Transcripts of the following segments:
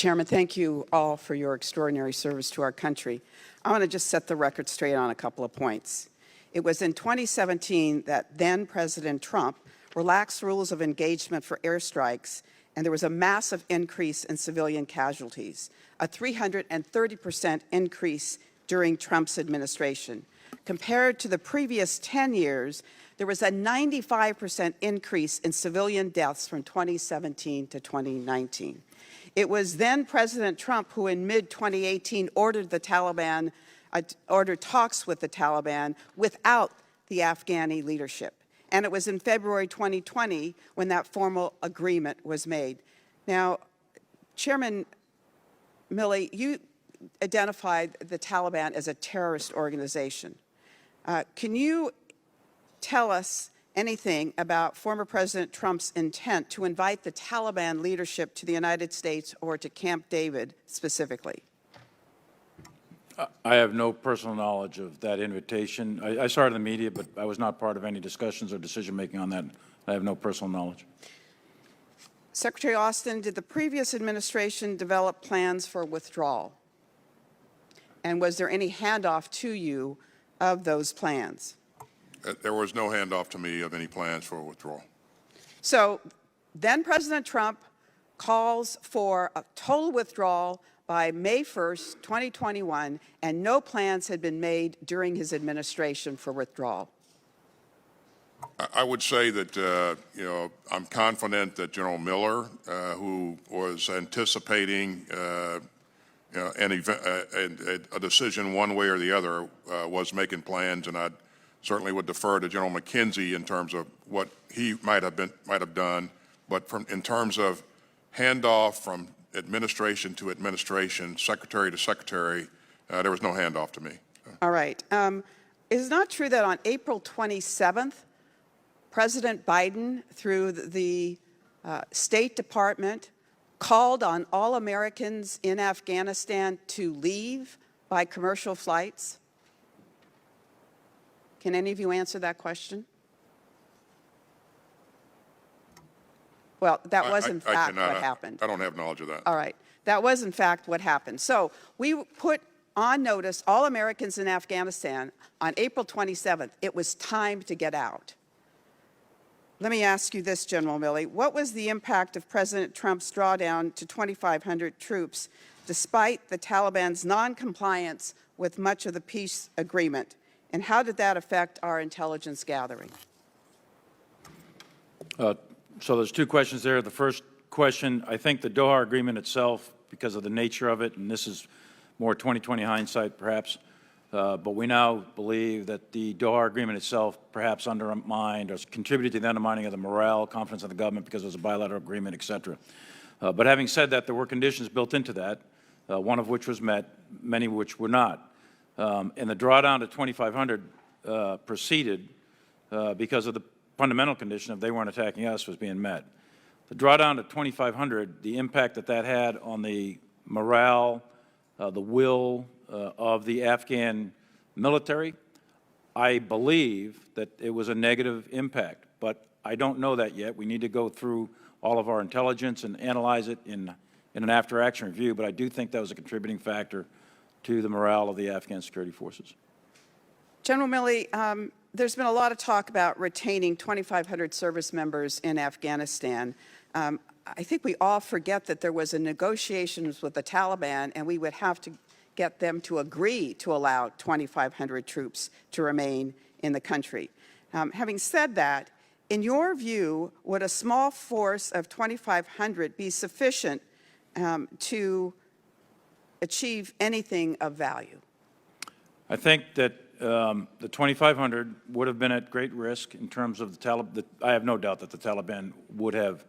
Chairman, thank you all for your extraordinary service to our country. I want to just set the record straight on a couple of points. It was in 2017 that then President Trump relaxed rules of engagement for airstrikes, and there was a massive increase in civilian casualties, a 330% increase during Trump's administration. Compared to the previous 10 years, there was a 95% increase in civilian deaths from 2017 to 2019. It was then President Trump who in mid-2018 ordered talks with the Taliban without the Afghani leadership. And it was in February 2020 when that formal agreement was made. Now, Chairman Milley, you identified the Taliban as a terrorist organization. Can you tell us anything about former President Trump's intent to invite the Taliban leadership to the United States or to Camp David specifically? I have no personal knowledge of that invitation. I saw it in the media, but I was not part of any discussions or decision-making on that. I have no personal knowledge. Secretary Austin, did the previous administration develop plans for withdrawal? And was there any handoff to you of those plans? There was no handoff to me of any plans for withdrawal. So then President Trump calls for a total withdrawal by May 1st, 2021, and no plans had been made during his administration for withdrawal. I would say that, I'm confident that General Miller, who was anticipating a decision one way or the other, was making plans, and I certainly would defer to General McKenzie in terms of what he might have done. But in terms of handoff from administration to administration, secretary to secretary, there was no handoff to me. All right. Is it not true that on April 27th, President Biden, through the State Department, called on all Americans in Afghanistan to leave by commercial flights? Can any of you answer that question? Well, that was in fact what happened. I don't have knowledge of that. All right. That was in fact what happened. So we put on notice all Americans in Afghanistan on April 27th. It was time to get out. Let me ask you this, General Milley. What was the impact of President Trump's drawdown to 2,500 troops despite the Taliban's noncompliance with much of the peace agreement? And how did that affect our intelligence gathering? So there's two questions there. The first question, I think the Doha agreement itself, because of the nature of it, and this is more 2020 hindsight perhaps, but we now believe that the Doha agreement itself perhaps undermined or contributed to the undermining of the morale, confidence of the government because it was a bilateral agreement, et cetera. But having said that, there were conditions built into that, one of which was met, many of which were not. And the drawdown to 2,500 proceeded because of the fundamental condition of they weren't attacking us was being met. The drawdown to 2,500, the impact that that had on the morale, the will of the Afghan military, I believe that it was a negative impact, but I don't know that yet. We need to go through all of our intelligence and analyze it in an after-action review, but I do think that was a contributing factor to the morale of the Afghan security forces. General Milley, there's been a lot of talk about retaining 2,500 service members in Afghanistan. I think we all forget that there was a negotiations with the Taliban, and we would have to get them to agree to allow 2,500 troops to remain in the country. Having said that, in your view, would a small force of 2,500 be sufficient to achieve anything of value? I think that the 2,500 would have been at great risk in terms of the Taliban. I have no doubt that the Taliban would have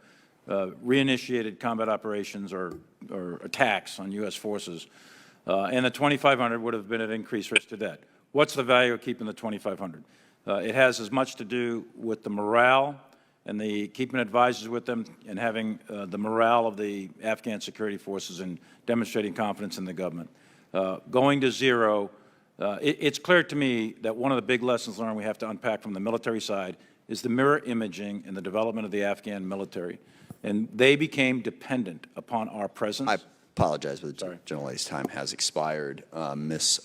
reinitiated combat operations or attacks on U.S. forces, and the 2,500 would have been at increased risk to that. What's the value of keeping the 2,500? It has as much to do with the morale and the keeping advisors with them and having the morale of the Afghan security forces and demonstrating confidence in the government. Going to zero, it's clear to me that one of the big lessons learned we have to unpack from the military side is the mirror imaging and the development of the Afghan military. And they became dependent upon our presence, Apologize, but the Sorry. gentle lady's time has expired. Ms.